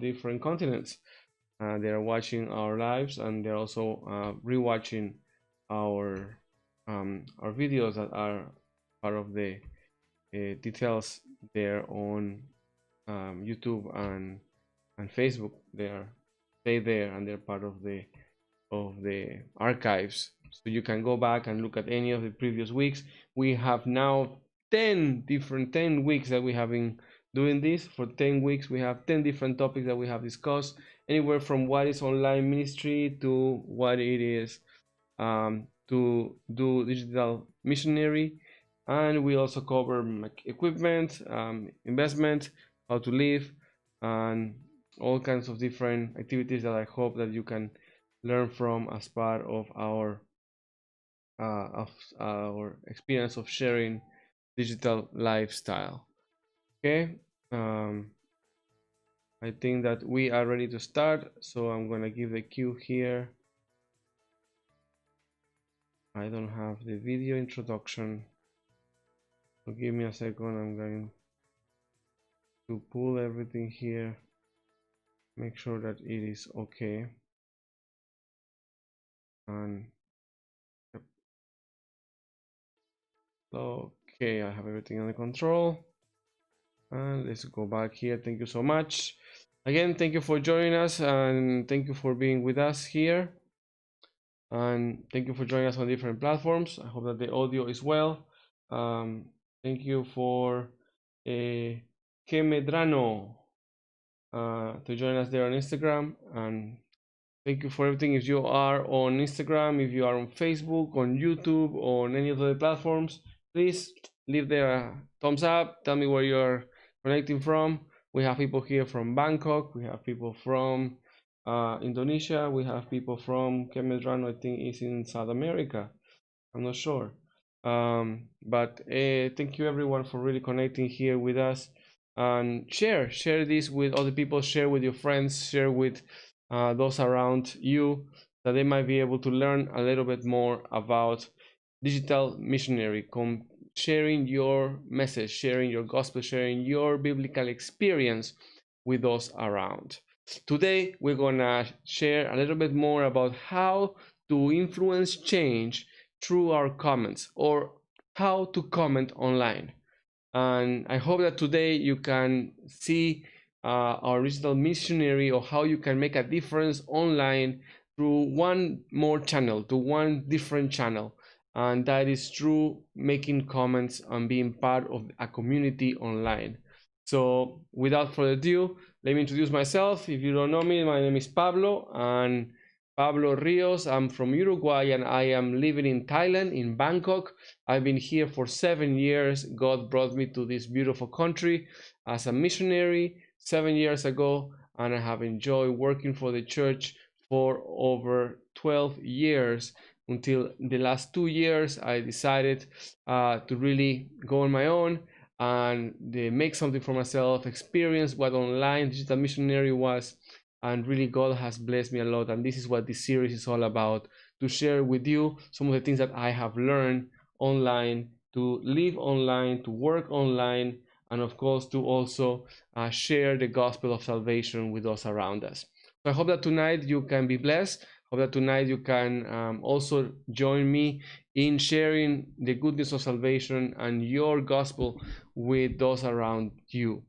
different continents. They are watching our lives, and they're also rewatching our videos that are part of the details there on YouTube and Facebook. They are stay there, and they're part of the archives, so you can go back and look at any of the previous weeks. We have now 10 weeks that we have been doing this. For 10 weeks we have 10 different topics that we have discussed, anywhere from what is online ministry to what it is to do digital missionary. And we also cover equipment, investment, how to live, and all kinds of different activities that I hope that you can learn from as part of our experience of sharing digital lifestyle. Okay, I think that we are ready to start, so I'm gonna give the cue here. I don't have the video introduction, so give me a second. I'm going to pull everything here, make sure that it is okay. And yep. Okay, I have everything under control. And let's go back here. Thank you so much. Again, thank you for joining us, and thank you for being with us here. And thank you for joining us on different platforms. I hope that the audio is well. Thank you for Kemedrano to join us there on Instagram. And thank you for everything. If you are on Instagram, if you are on Facebook, on YouTube, or on any of the other platforms, please leave there a thumbs up. Tell me where you're connecting from. We have people here from Bangkok. We have people from Indonesia. We have people from Kemedrano, I think is in South America. I'm not sure. But thank you everyone for really connecting here with us. And share this with other people. Share with your friends. Share with those around you, that they might be able to learn a little bit more about digital missionary, sharing your message, sharing your gospel, sharing your biblical experience with those around. Today we're gonna share a little bit more about how to influence change through our comments, or how to comment online. And I hope that today you can see our digital missionary, or how you can make a difference online through one more channel, to one different channel, and that is through making comments and being part of a community online. So without further ado, let me introduce myself. If you don't know me, my name is Pablo, and Pablo Rios. I'm from Uruguay, and I am living in Thailand, in Bangkok. I've been here for 7 years. God brought me to this beautiful country as a missionary 7 years ago, and I have enjoyed working for the church for over 12 years, until the last 2 years I decided to really go on my own and make something for myself, experience what online digital missionary was. And really God has blessed me a lot, and this is what this series is all about, to share with you some of the things that I have learned online, to live online, to work online, and of course to also share the gospel of salvation with those around us. So I hope that tonight you can be blessed. Hope that tonight you can also join me in sharing the good news of salvation and your gospel with those around you.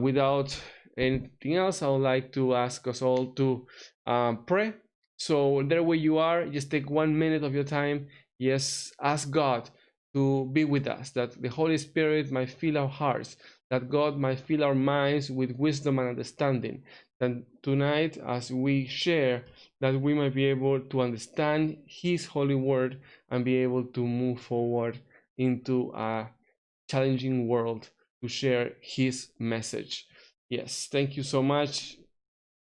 Without anything else, I would like to ask us all to pray. So there where you are, just take 1 minute of your time. Yes, ask God to be with us, that the Holy Spirit might fill our hearts, that God might fill our minds with wisdom and understanding. That tonight, as we share, that we might be able to understand His holy word and be able to move forward into a challenging world to share His message. Yes, thank you so much.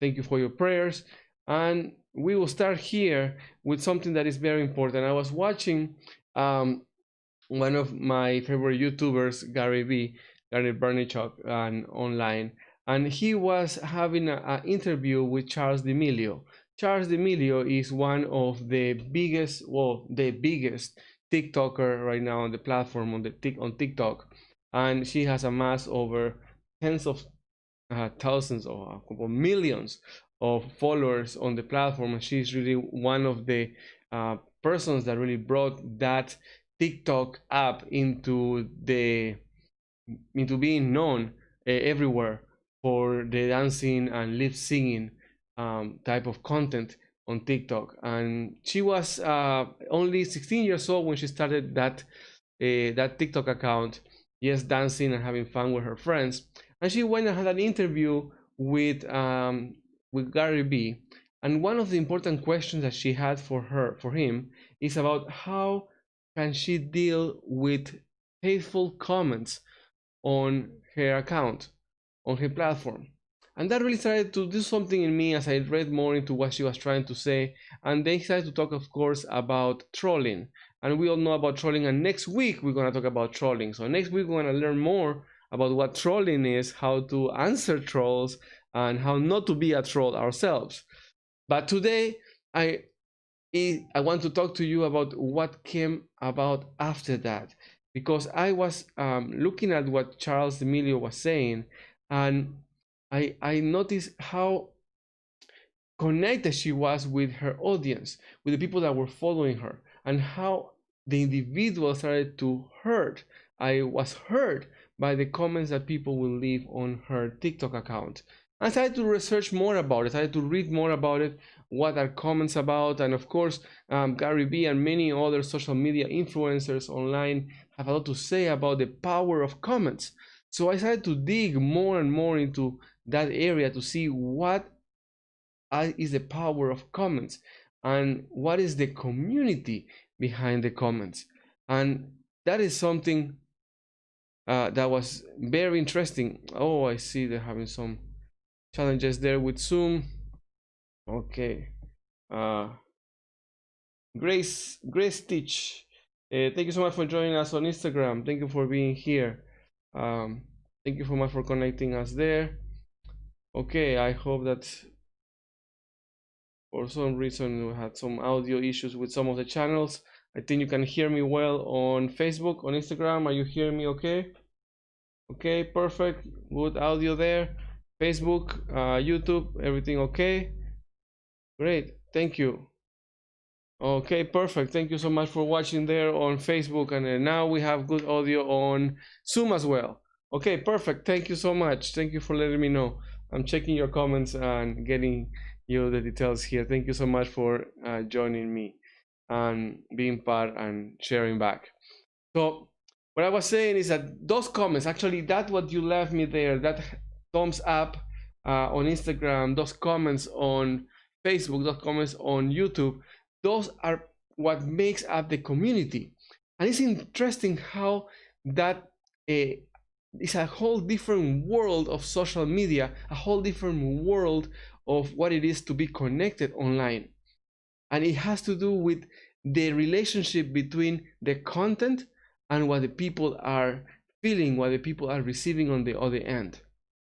Thank you for your prayers. And we will start here with something that is very important. I was watching one of my favorite YouTubers, Gary Vaynerchuk, online, and he was having an interview with Charles D'Amelio. Charles D'Amelio is one of the biggest, the biggest TikToker right now on the platform, on TikTok, and she has amassed over tens of thousands or a couple millions of followers on the platform, and she's really one of the persons that really brought that TikTok app into being known everywhere for the dancing and lip singing type of content on TikTok. And she was only 16 years old when she started that TikTok account, yes, dancing and having fun with her friends. And she went and had an interview with Gary B. And one of the important questions that she had for him is about how can she deal with hateful comments on her account, on her platform. And that really started to do something in me as I read more into what she was trying to say. And they started to talk, of course, about trolling. And we all know about trolling. And next week, we're going to talk about trolling. So next week, we're going to learn more about what trolling is, how to answer trolls, and how not to be a troll ourselves. But today, I want to talk to you about what came about after that, because I was looking at what Charles D'Amelio was saying, and I noticed how connected she was with her audience, with the people that were following her, and how the individual started to hurt. I was hurt by the comments that people will leave on her TikTok account. I started to research more about it, I started to read more about it, what are comments about, and of course, Gary Vee and many other social media influencers online have a lot to say about the power of comments. So I started to dig more and more into that area to see what is the power of comments and what is the community behind the comments. And that is something that was very interesting. Oh, I see they're having some challenges there with Zoom. Okay. Grace Stitch, thank you so much for joining us on Instagram. Thank you for being here. Thank you so much for connecting us there. Okay, I hope that for some reason we had some audio issues with some of the channels. I think you can hear me well on Facebook, on Instagram. Are you hearing me okay? Okay, perfect. Good audio there. Facebook, YouTube, everything okay? Great, thank you. Okay, perfect. Thank you so much for watching there on Facebook. And now we have good audio on Zoom as well. Okay, perfect. Thank you so much. Thank you for letting me know. I'm checking your comments and getting you the details here. Thank you so much for joining me and being part and sharing back. So what I was saying is that those comments, actually, that what you left me there, that thumbs up on Instagram, those comments on Facebook, those comments on YouTube, those are what makes up the community. And it's interesting how that is a whole different world of social media, a whole different world of what it is to be connected online. And it has to do with the relationship between the content and what the people are feeling, what the people are receiving on the other end.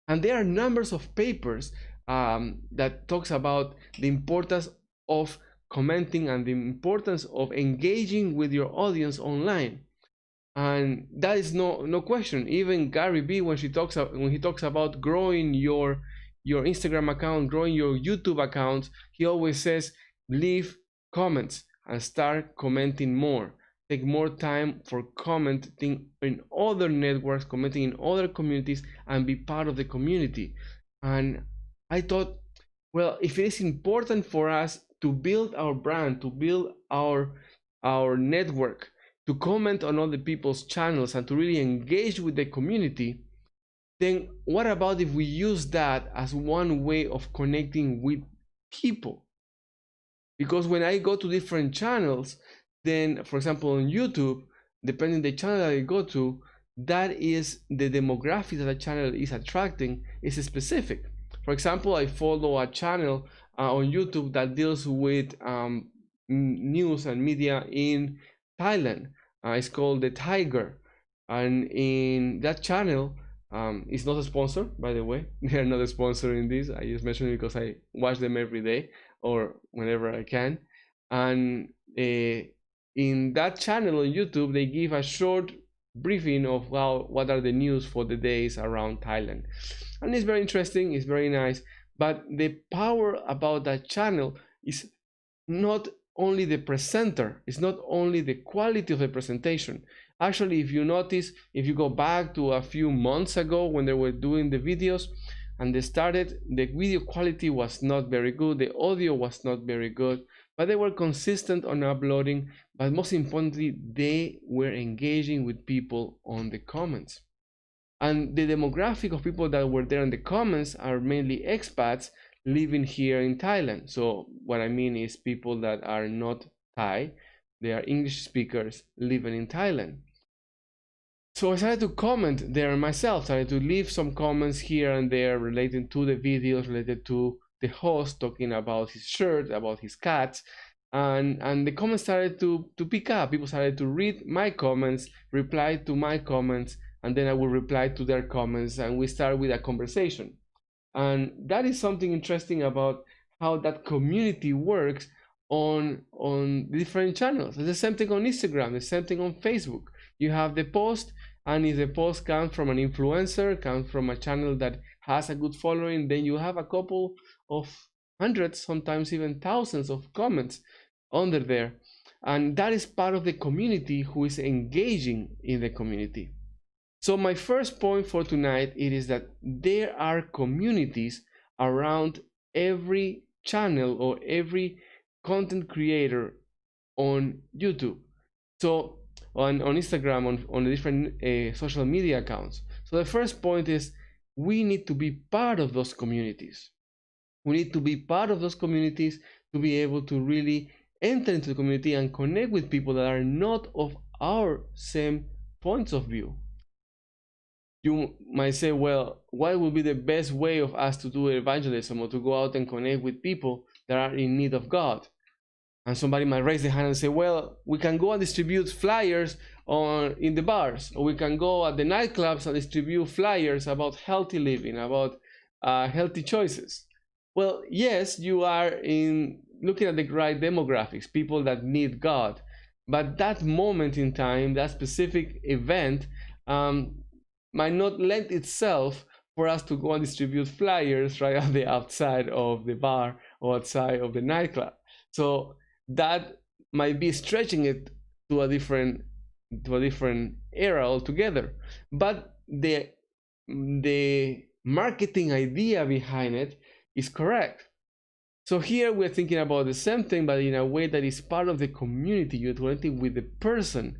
And there are numbers of papers that talks about the importance of commenting and the importance of engaging with your audience online. And that is no question. Even Gary Vee, when he talks about growing your Instagram account, growing your YouTube account, he always says leave comments and start commenting more. Take more time for commenting in other networks, commenting in other communities, and be part of the community. And I thought, well, if it is important for us to build our brand, to build our network, to comment on other people's channels and to really engage with the community, then what about if we use that as one way of connecting with people? Because when I go to different channels, then for example on YouTube, depending the channel that I go to, that is the demographic that a channel is attracting is specific. For example, I follow a channel on YouTube that deals with news and media in Thailand. It's called The Tiger. And in that channel, it's not a sponsor, by the way. They're not a sponsor in this. I just mention it because I watch them every day or whenever I can. And in that channel on YouTube, they give a short briefing of what are the news for the days around Thailand. and it's very interesting, it's very nice. But the power about that channel is not only the presenter, it's not only the quality of the presentation. Actually, if you notice, if you go back to a few months ago when they were doing the videos and they started, the video quality was not very good, the audio was not very good, but they were consistent on uploading. But most importantly, they were engaging with people on the comments. And the demographic of people that were there in the comments are mainly expats living here in Thailand. So what I mean is people that are not Thai, they are English speakers living in Thailand. So I started to comment there myself, started to leave some comments here and there related to the videos, related to the host talking about his shirt, about his cats. And the comments started to pick up. People started to read my comments, reply to my comments, and then I will reply to their comments, and we start with a conversation. And that is something interesting about how that community works on different channels. It's the same thing on Instagram, the same thing on Facebook. You have the post, and if the post comes from an influencer, comes from a channel that has a good following, then you have a couple of hundreds, sometimes even thousands of comments under there. And that is part of the community who is engaging in the community. So my first point for tonight, it is that there are communities around every channel or every content creator on YouTube. So on Instagram, on the different social media accounts. So the first point is we need to be part of those communities. We need to be part of those communities to be able to really enter into the community and connect with people that are not of our same points of view. You might say, well, what would be the best way of us to do evangelism or to go out and connect with people that are in need of God? And somebody might raise their hand and say, well, we can go and distribute flyers in the bars, or we can go at the nightclubs and distribute flyers about healthy living, about healthy choices. Well, yes, you are looking at the right demographics, people that need God. But that moment in time, that specific event, might not lend itself for us to go and distribute flyers right at the outside of the bar or outside of the nightclub. So that might be stretching it to a different era altogether. But the marketing idea behind it is correct. So here we're thinking about the same thing, but in a way that is part of the community. You're connecting with the person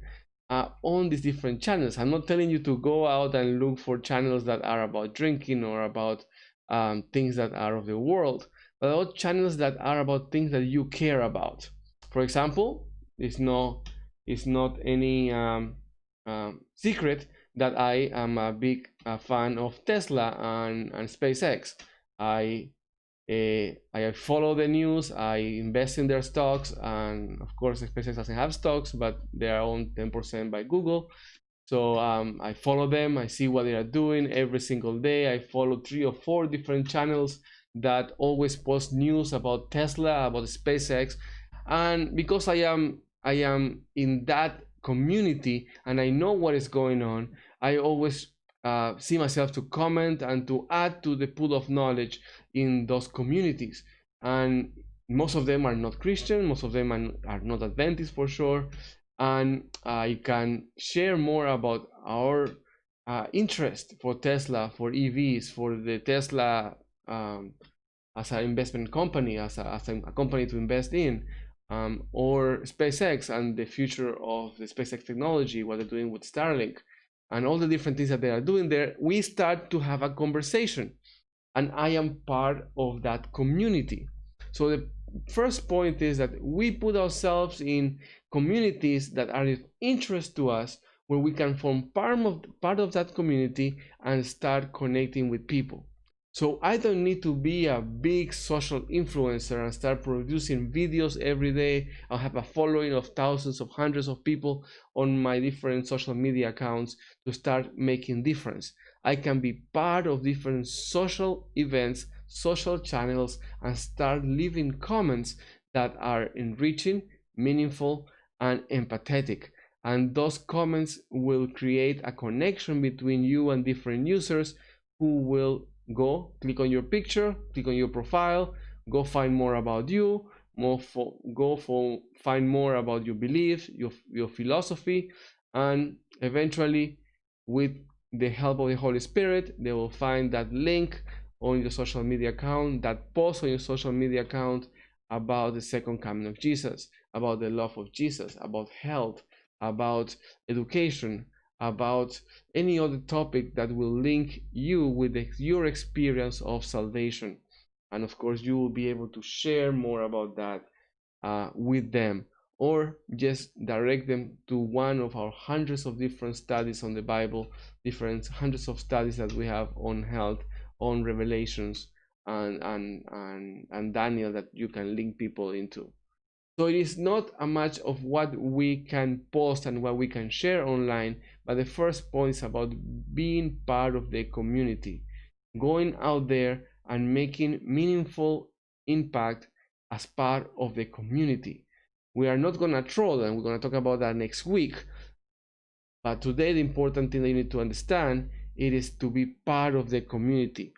on these different channels. I'm not telling you to go out and look for channels that are about drinking or about things that are of the world, but about channels that are about things that you care about. For example, it's not any secret that I am a big fan of Tesla and SpaceX. I follow the news, I invest in their stocks, and of course SpaceX doesn't have stocks, but they are owned 10% by Google. So I follow them, I see what they are doing every single day. I follow 3 or 4 different channels that always post news about Tesla, about SpaceX. And because I am in that community and I know what is going on, I always see myself to comment and to add to the pool of knowledge in those communities. And most of them are not Christian, most of them are not Adventist for sure. And I can share more about our interest for Tesla, for EVs, for the Tesla as an investment company, as a company to invest in, or SpaceX and the future of the SpaceX technology, what they're doing with Starlink, and all the different things that they are doing there. We start to have a conversation, and I am part of that community. So the first point is that we put ourselves in communities that are of interest to us, where we can form part of that community and start connecting with people. So I don't need to be a big social influencer and start producing videos every day. I'll have a following of thousands of hundreds of people on my different social media accounts to start making difference. I can be part of different social events, social channels, and start leaving comments that are enriching, meaningful, and empathetic. And those comments will create a connection between you and different users who will Go click on your picture, click on your profile, go find more about you, find more about your beliefs, your philosophy, and eventually, with the help of the Holy Spirit, they will find that link on your social media account, that post on your social media account about the second coming of Jesus, about the love of Jesus, about health, about education, about any other topic that will link you with your experience of salvation. And of course, you will be able to share more about that with them, or just direct them to one of our hundreds of different studies on the Bible, different hundreds of studies that we have on health, on Revelations, and Daniel, that you can link people into. So it is not a much of what we can post and what we can share online, but the first point is about being part of the community, going out there and making meaningful impact as part of the community. We are not going to troll, and we're going to talk about that next week. But today, the important thing that you need to understand, it is to be part of the community.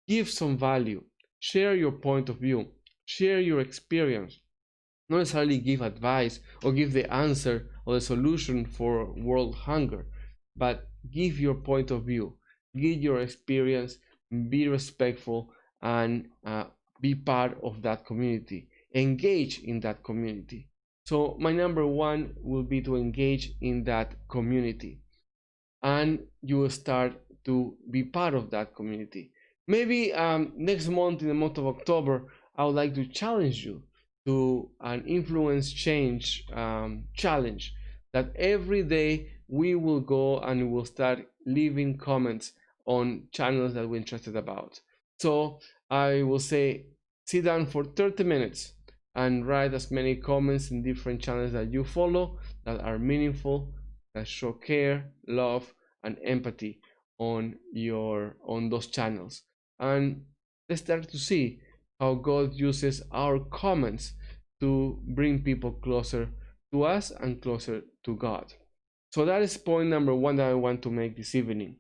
Give some value, share your point of view, share your experience. Not necessarily give advice or give the answer or the solution for world hunger, but give your point of view, give your experience, be respectful, and be part of that community. Engage in that community. So my number one will be to engage in that community, and you will start to be part of that community. Maybe next month, in the month of October, I would like to challenge you to an influence change challenge, that every day we will go and we will start leaving comments on channels that we're interested about. So I will say, sit down for 30 minutes and write as many comments in different channels that you follow that are meaningful, that show care, love, and empathy on those channels. And let's start to see how God uses our comments to bring people closer to us and closer to God. So that is point number one that I want to make this evening.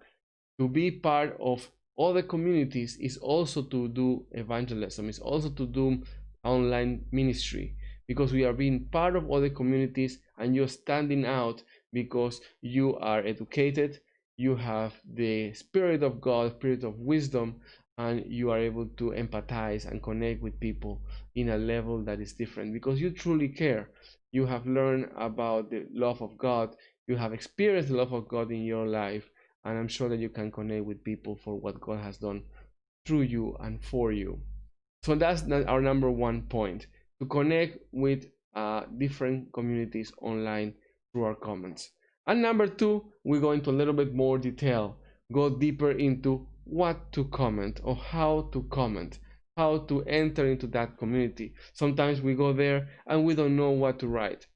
To be part of other communities is also to do evangelism, is also to do online ministry, because we are being part of other communities, and you're standing out because you are educated, you have the Spirit of God, Spirit of wisdom, and you are able to empathize and connect with people in a level that is different because you truly care. You have learned about the love of God, you have experienced the love of God in your life, and I'm sure that you can connect with people for what God has done through you and for you. So that's our number one point, to connect with different communities online through our comments. And number two, we go into a little bit more detail, go deeper into what to comment or how to enter into that community. Sometimes we go there and we don't know what to write.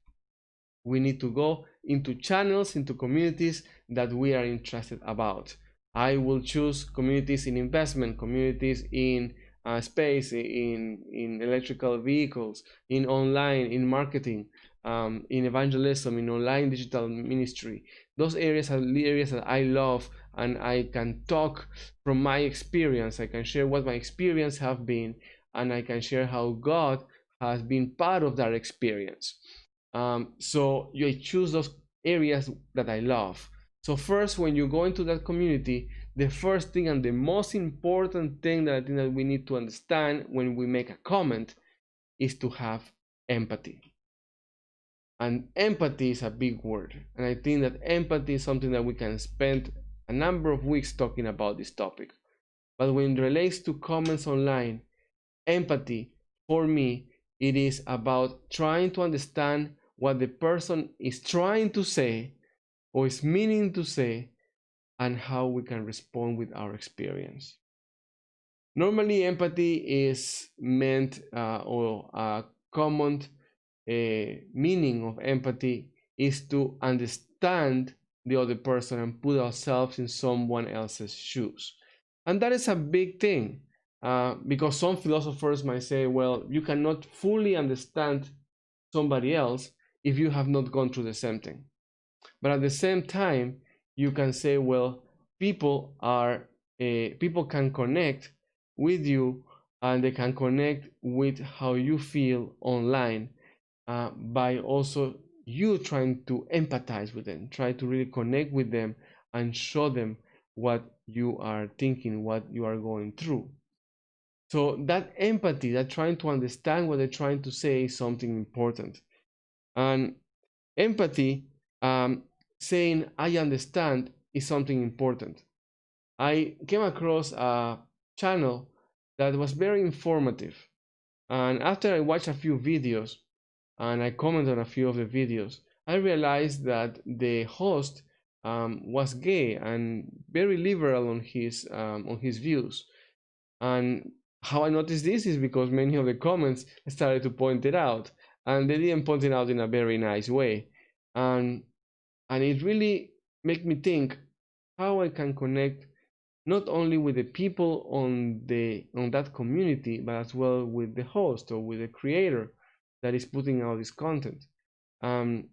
We need to go into channels, into communities that we are interested about. I will choose communities in investment, communities in space, in electrical vehicles, in online, in marketing, in evangelism, in online digital ministry. Those areas are the areas that I love, and I can talk from my experience. I can share what my experience have been, and I can share how God has been part of that experience. So you choose those areas that I love. So first, when you go into that community, the first thing and the most important thing that I think that we need to understand when we make a comment is to have empathy. And empathy is a big word. And I think that empathy is something that we can spend a number of weeks talking about this topic. But when it relates to comments online, empathy, for me, it is about trying to understand what the person is trying to say or is meaning to say, and how we can respond with our experience. Normally, empathy is meant, or a common meaning of empathy is to understand the other person and put ourselves in someone else's shoes. And that is a big thing, because some philosophers might say, well, you cannot fully understand somebody else if you have not gone through the same thing. But at the same time, you can say, well, people are people can connect with you, and they can connect with how you feel online, by also you trying to empathize with them, try to really connect with them and show them what you are thinking, what you are going through. So that empathy, that trying to understand what they're trying to say, is something important. And empathy, saying I understand, is something important. I came across a channel that was very informative. And after I watched a few videos and I commented on a few of the videos, I realized that the host was gay and very liberal on his views. And how I noticed this is because many of the comments started to point it out, and they didn't point it out in a very nice way. And it really made me think how I can connect not only with the people on that community, but as well with the host or with the creator that is putting out this content, um,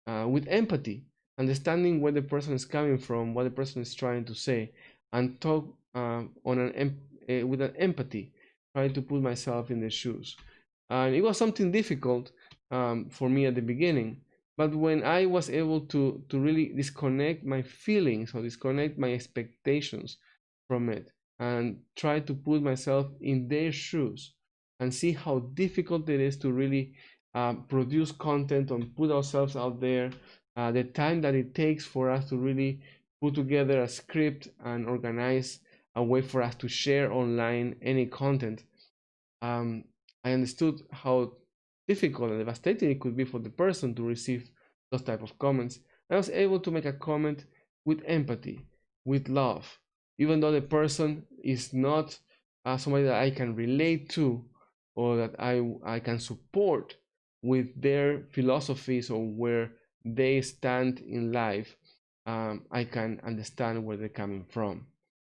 with empathy, understanding where the person is coming from, what the person is trying to say, and talk with an empathy, trying to put myself in their shoes. And it was something difficult, for me at the beginning, but when I was able to really disconnect my feelings or disconnect my expectations from it and try to put myself in their shoes and see how difficult it is to really produce content and put ourselves out there, the time that it takes for us to really put together a script and organize a way for us to share online any content. um, I understood how difficult and devastating it could be for the person to receive those type of comments. I was able to make a comment with empathy, with love, even though the person is not somebody that I can relate to or that I can support with their philosophies or where they stand in life. I can understand where they're coming from.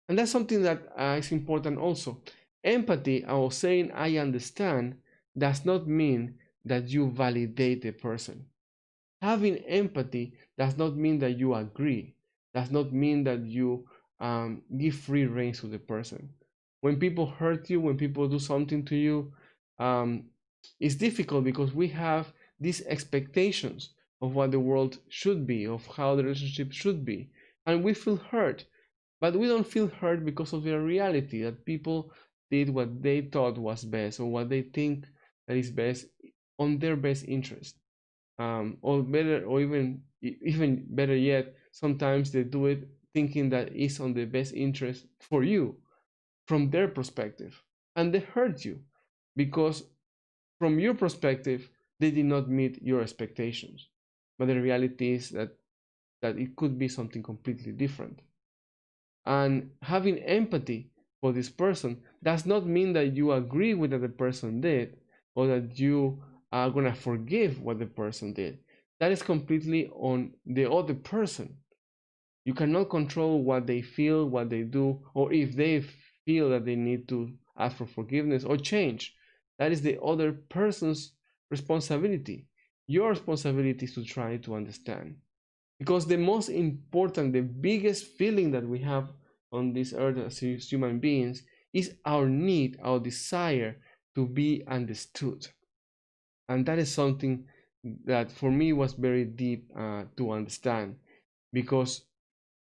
And that's something that is important also. Empathy, or saying I understand, does not mean that you validate the person. Having empathy does not mean that you agree, does not mean that you give free rein to the person. When people hurt you, when people do something to you, um, it's difficult because we have these expectations of what the world should be, of how the relationship should be, and we feel hurt. But we don't feel hurt because of the reality that people did what they thought was best or what they think that is best on their best interest. Or better, or even better yet, sometimes they do it thinking that it's on the best interest for you from their perspective, and they hurt you because from your perspective they did not meet your expectations. But the reality is that it could be something completely different. And having empathy for this person does not mean that you agree with what the person did or that you are going to forgive what the person did. That is completely on the other person. You cannot control what they feel, what they do, or if they feel that they need to ask for forgiveness or change. That is the other person's responsibility. Your responsibility is to try to understand. Because the most important, the biggest feeling that we have on this earth as human beings is our need, our desire to be understood. And that is something that for me was very deep to understand. Because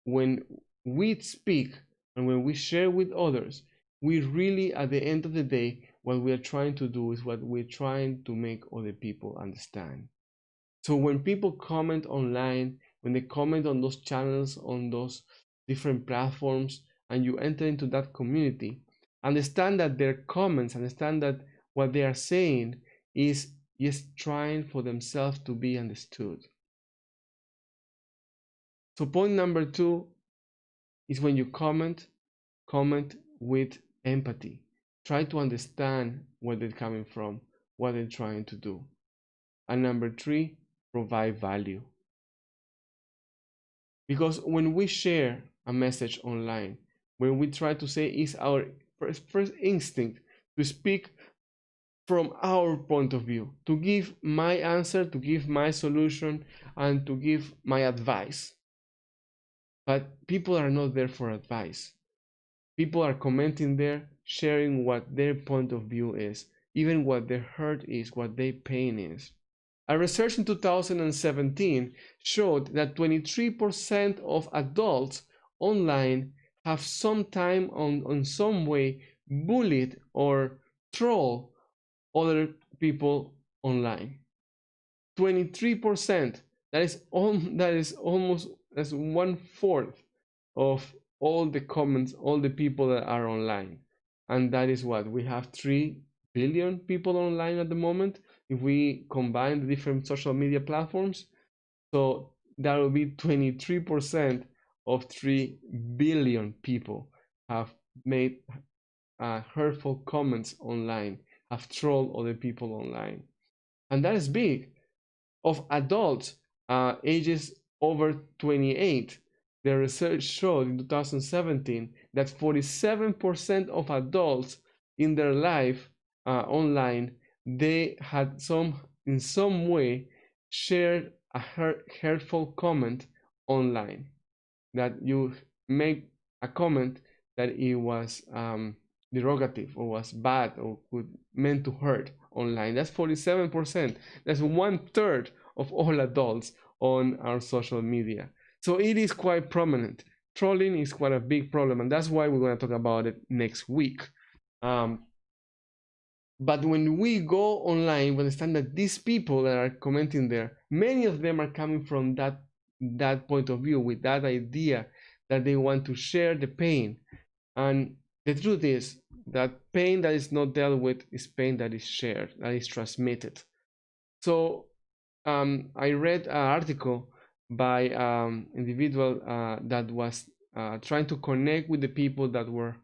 when we speak and when we share with others, we really, at the end of the day, what we are trying to do is what we're trying to make other people understand. So when people comment online, when they comment on those channels, on those different platforms, and you enter into that community, understand that their comments, understand that what they are saying is just trying for themselves to be understood. So point number 2 is when you comment, comment with empathy. Try to understand where they're coming from, what they're trying to do. And number 3, provide value. Because when we share a message online, when we try to say it's our first instinct to speak from our point of view, to give my answer, to give my solution, and to give my advice. But people are not there for advice. People are commenting there, sharing what their point of view is, even what their hurt is, what their pain is. A research in 2017 showed that 23% of adults online have sometime on some way bullied or troll other people online. 23%. That is almost, that's 1/4 of all the comments, all the people that are online. And that is what we have 3 billion people online at the moment if we combine the different social media platforms. So that will be 23% of 3 billion people have made hurtful comments online, have trolled other people online. And that is big. Of adults ages over 28, the research showed in 2017 that 47% of adults in their life online, they had in some way shared a hurtful comment online. That you make a comment that it was derogative or was bad or meant to hurt online. That's 47%. That's 1/3 of all adults on our social media. So it is quite prominent. Trolling is quite a big problem, and that's why we're going to talk about it next week. But when we go online, we understand that these people that are commenting there, many of them are coming from that point of view, with that idea that they want to share the pain. And the truth is that pain that is not dealt with is pain that is shared, that is transmitted. So I read an article by individual that was trying to connect with the people that were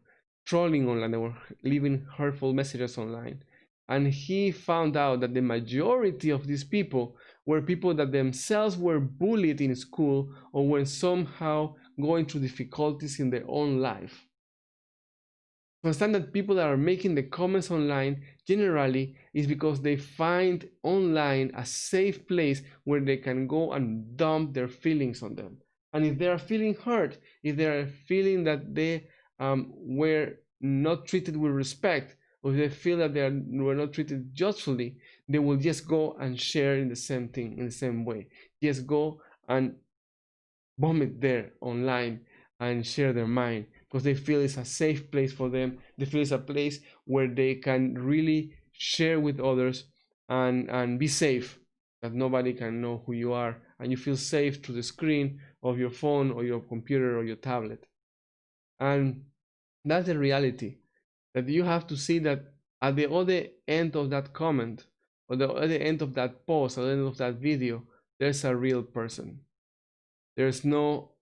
trolling online, that were leaving hurtful messages online. And he found out that the majority of these people were people that themselves were bullied in school or were somehow going through difficulties in their own life. Understand that people that are making the comments online generally is because they find online a safe place where they can go and dump their feelings on them. And if they are feeling hurt, if they are feeling that they were not treated with respect, or if they feel that were not treated justly, they will just go and share in the same thing, in the same way. Just go and vomit there online and share their mind, because they feel it's a safe place for them. They feel it's a place where they can really share with others and be safe, that nobody can know who you are, and you feel safe through the screen of your phone or your computer or your tablet. And that's the reality, that you have to see that at the other end of that comment, or the other end of that post, or the end of that video, there's a real person. There's no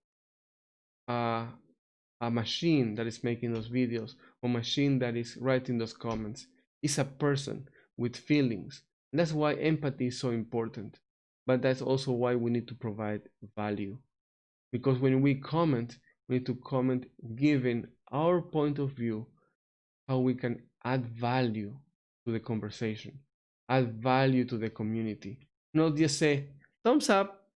a machine that is making those videos, or machine that is writing those comments. It's a person with feelings. And that's why empathy is so important. But that's also why we need to provide value. Because when we comment, we need to comment giving our point of view, how we can add value to the conversation, add value to the community. Not just say, thumbs up,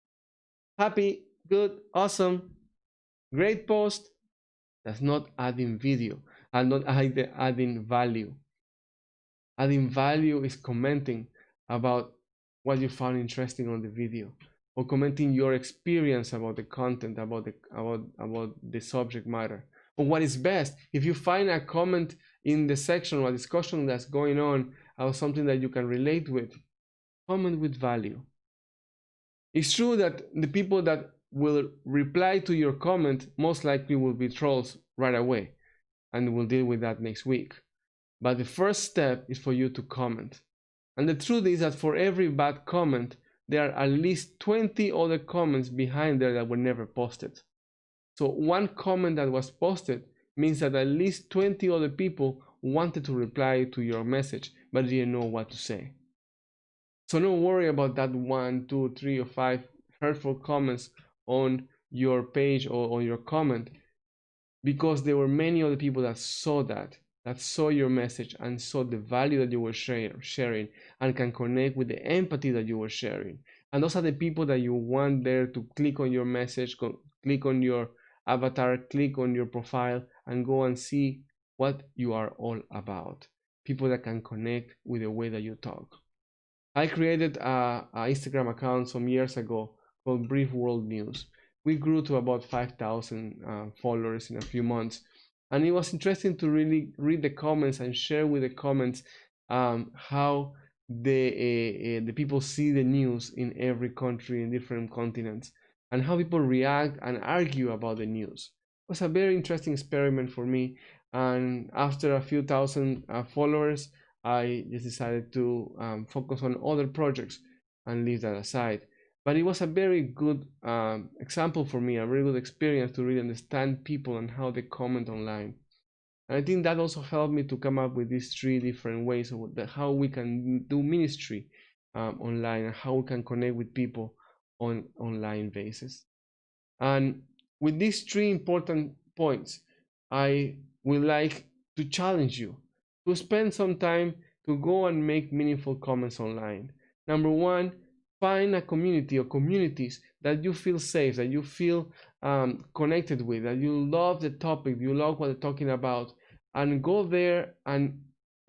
happy, good, awesome, great post. That's not adding video and not adding value. Adding value is commenting about what you found interesting on the video, or commenting your experience about the content, about the subject matter. Or what is best, if you find a comment in the section or a discussion that's going on about something that you can relate with, comment with value. It's true that the people that will reply to your comment most likely will be trolls right away, and we'll deal with that next week. But the first step is for you to comment. And the truth is that for every bad comment, there are at least 20 other comments behind there that were never posted. So one comment that was posted means that at least 20 other people wanted to reply to your message, but didn't know what to say. So don't worry about that 1, 2, 3, or 5 hurtful comments on your page or on your comment, because there were many other people that saw your message and saw the value that you were sharing, and can connect with the empathy that you were sharing. And those are the people that you want there to click on your message, click on your avatar, click on your profile, and go and see what you are all about. People that can connect with the way that you talk. I created a Instagram account some years ago called Brief World News. We grew to about 5,000 followers in a few months. And it was interesting to really read the comments and share with the comments how the people see the news in every country, in different continents, and how people react and argue about the news. It was a very interesting experiment for me. And after a few thousand followers, I just decided to focus on other projects and leave that aside. But it was a very good example for me, a very good experience to really understand people and how they comment online. And I think that also helped me to come up with these three different ways of how we can do ministry online and how we can connect with people on online basis. And with these three important points, I would like to challenge you to spend some time to go and make meaningful comments online. Number one, find a community or communities that you feel safe, that you feel connected with, that you love the topic, you love what they're talking about, and go there and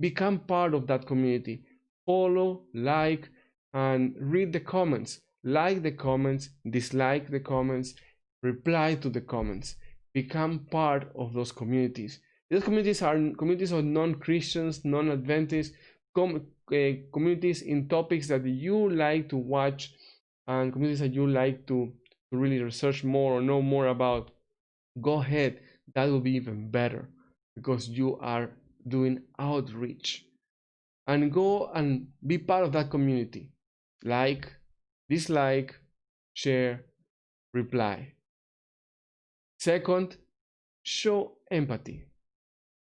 become part of that community. Follow, like, and read the comments. Like the comments, dislike the comments, reply to the comments, become part of those communities. These communities are communities of non-Christians, non-Adventists, communities in topics that you like to watch, and communities that you like to really research more or know more about. Go ahead, that will be even better because you are doing outreach. And go and be part of that community. Like, dislike, share, reply. Second, show empathy.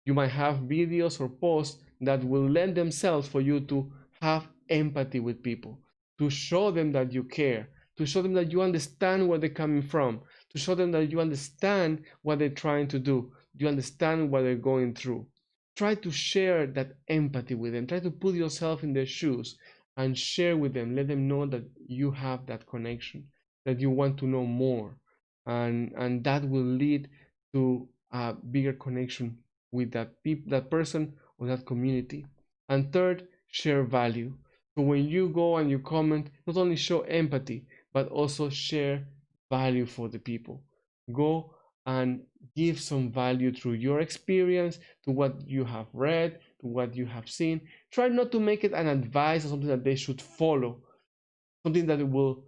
You might have videos or posts that will lend themselves for you to have empathy with people, to show them that you care, to show them that you understand where they're coming from, to show them that you understand what they're trying to do, you understand what they're going through. Try to share that empathy with them. Try to put yourself in their shoes and share with them. Let them know that you have that connection, that you want to know more. And that will lead to a bigger connection with that person or that community. And third, share value. So when you go and you comment, not only show empathy, but also share value for the people. Go and give some value through your experience, to what you have read, to what you have seen. Try not to make it an advice or something that they should follow, something that will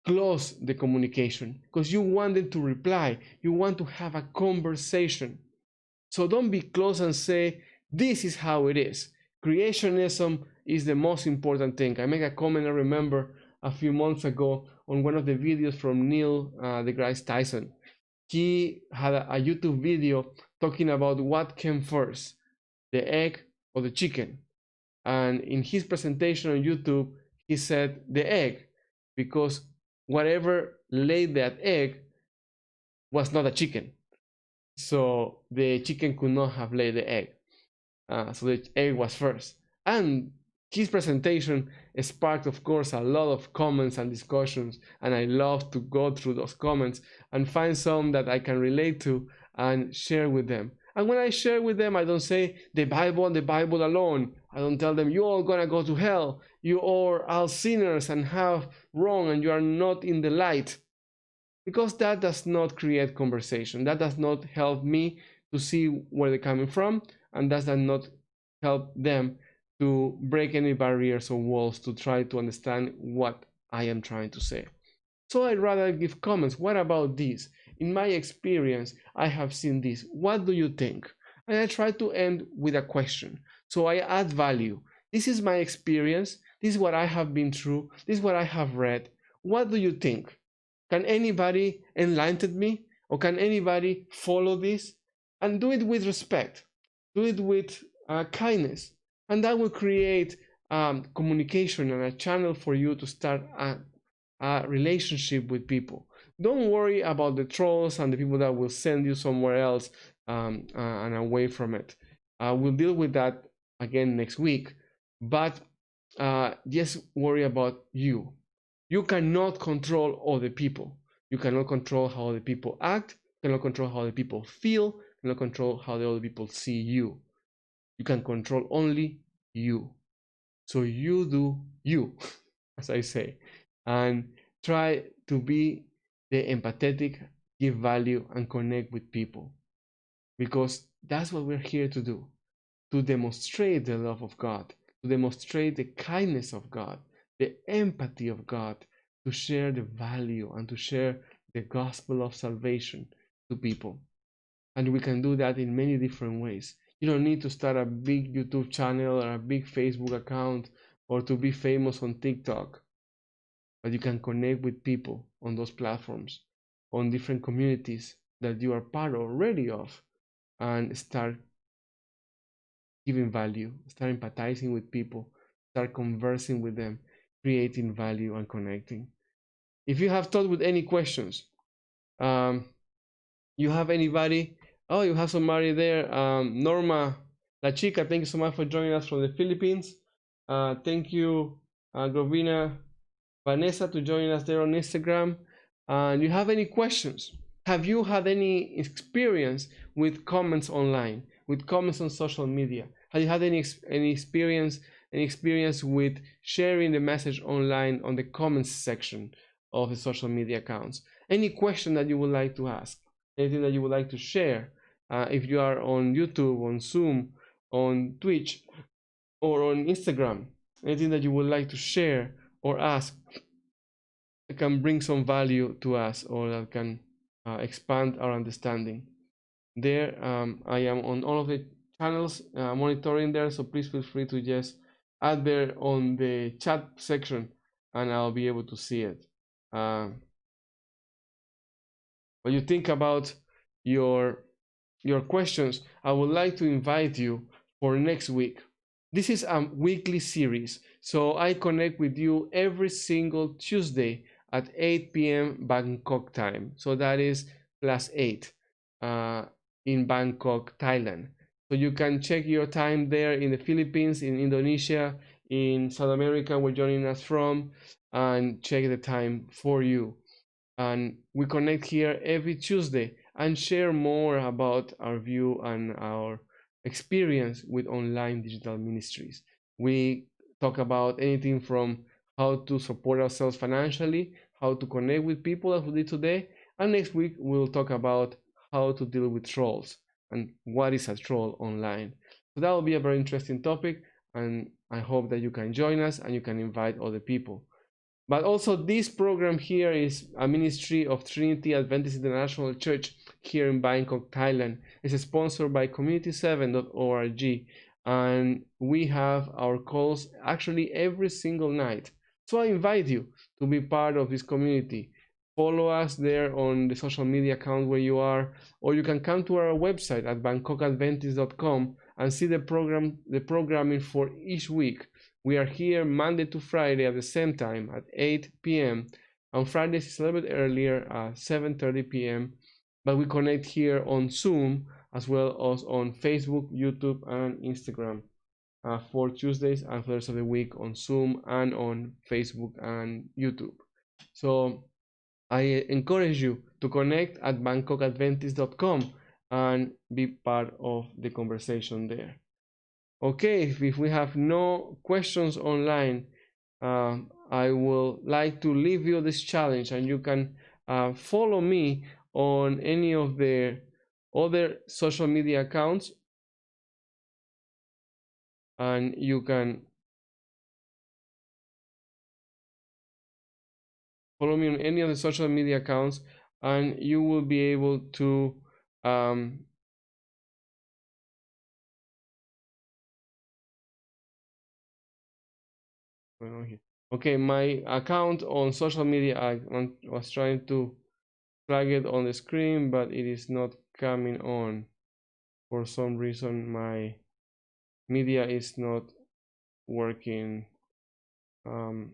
close the communication, because you want them to reply, you want to have a conversation. So don't be close and say, this is how it is. Creationism is the most important thing. I make a comment, I remember a few months ago on one of the videos from Neil deGrasse Tyson. He had a YouTube video talking about what came first, the egg or the chicken. And in his presentation on YouTube, he said the egg, because whatever laid that egg was not a chicken. So the chicken could not have laid the egg. So the egg was first. And his presentation sparked, of course, a lot of comments and discussions. And I love to go through those comments and find some that I can relate to and share with them. And when I share with them, I don't say the Bible and the Bible alone. I don't tell them, you're all gonna go to hell. You are all sinners and have wrong and you are not in the light. Because that does not create conversation. That does not help me to see where they're coming from, and that does not help them to break any barriers or walls to try to understand what I am trying to say. So I'd rather give comments. What about this? In my experience, I have seen this. What do you think? And I try to end with a question. So I add value. This is my experience. This is what I have been through. This is what I have read. What do you think? Can anybody enlighten me? Or can anybody follow this? And do it with respect. Do it with kindness. And that will create communication and a channel for you to start a relationship with people. Don't worry about the trolls and the people that will send you somewhere else and away from it. We'll deal with that again next week. But just worry about you. You cannot control other people. You cannot control how other people act. You cannot control how other people feel. cannot control how the other people see you. You can control only you. So you do you, as I say, and try to be the empathetic, give value, and connect with people, because that's what we're here to do, to demonstrate the love of God, to demonstrate the kindness of God, the empathy of God, to share the value and to share the gospel of salvation to people. And we can do that in many different ways. You don't need to start a big YouTube channel or a big Facebook account or to be famous on TikTok, but you can connect with people on those platforms, on different communities that you are part already of, and start giving value, start empathizing with people, start conversing with them, creating value and connecting. If you have thought with any questions, you have anybody? Oh, you have somebody there. Norma La Chica, thank you so much for joining us from the Philippines. Thank you, Grovina Vanessa, to join us there on Instagram. And you have any questions? Have you had any experience with comments online, with comments on social media? Have you had any experience with sharing the message online on the comments section of the social media accounts? Any question that you would like to ask? Anything that you would like to share? If you are on YouTube, on Zoom, on Twitch, or on Instagram, anything that you would like to share or ask that can bring some value to us, or that can expand our understanding. There, I am on all of the channels monitoring there, so please feel free to just add there on the chat section and I'll be able to see it. When you think about your questions, I would like to invite you for next week. This is a weekly series, so I connect with you every single Tuesday at 8 p.m. Bangkok time. So that is +8 in Bangkok, Thailand. So you can check your time there in the Philippines, in Indonesia, in South America, where you're joining us from, and check the time for you. And we connect here every Tuesday and share more about our view and our experience with online digital ministries. We talk about anything from how to support ourselves financially, how to connect with people, as we did today, and next week we'll talk about how to deal with trolls and what is a troll online. So that will be a very interesting topic, and I hope that you can join us and you can invite other people. But also, this program here is a ministry of Trinity Adventist International Church here in Bangkok, Thailand. It's sponsored by community7.org, and we have our calls actually every single night. So I invite you to be part of this community. Follow us there on the social media account where you are, or you can come to our website at bangkokadventist.com and see the programming for each week. We are here Monday to Friday at the same time at 8 p.m. On Fridays it's a little bit earlier at 7:30 p.m. But we connect here on Zoom as well as on Facebook, YouTube, and Instagram for Tuesdays and for the rest of the week on Zoom and on Facebook and YouTube. So I encourage you to connect at bangkokadventist.com and be part of the conversation there. Okay, if we have no questions online, I will like to leave you this challenge, and you can follow me on any of the other social media accounts, and you can follow me on any of the social media accounts, and you will be able to okay, my account on social media, I was trying to flag it on the screen, but it is not coming on. For some reason, my media is not working. Oh,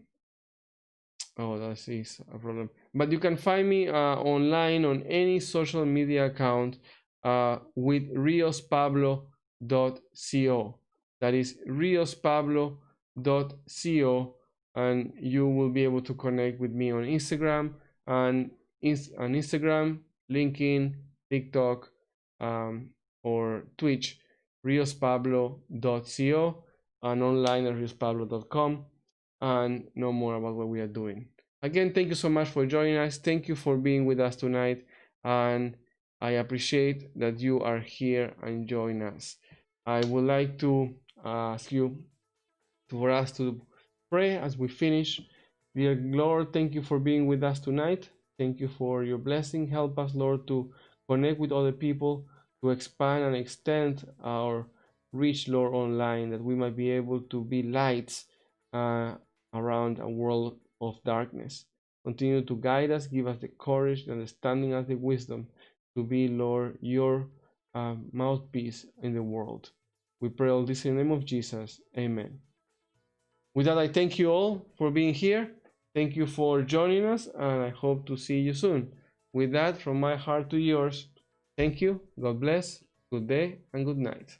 that is a problem. But you can find me online on any social media account with riospablo.co. That is riospablo.co, and you will be able to connect with me on Instagram and LinkedIn, TikTok, or Twitch, riospablo.co, and online at riospablo.com, and know more about what we are doing. Again, thank you so much for joining us. Thank you for being with us tonight, and I appreciate that you are here and join us. I would like to ask you for us to pray as we finish. Dear Lord, thank you for being with us tonight. Thank you for your blessing. Help us, Lord, to connect with other people, to expand and extend our reach, Lord, online, that we might be able to be lights around a world of darkness. Continue to guide us, give us the courage, the understanding, and the wisdom to be, Lord, your mouthpiece in the world. We pray all this in the name of Jesus. Amen. With that, I thank you all for being here. Thank you for joining us, and I hope to see you soon. With that, from my heart to yours, thank you, God bless, good day, and good night.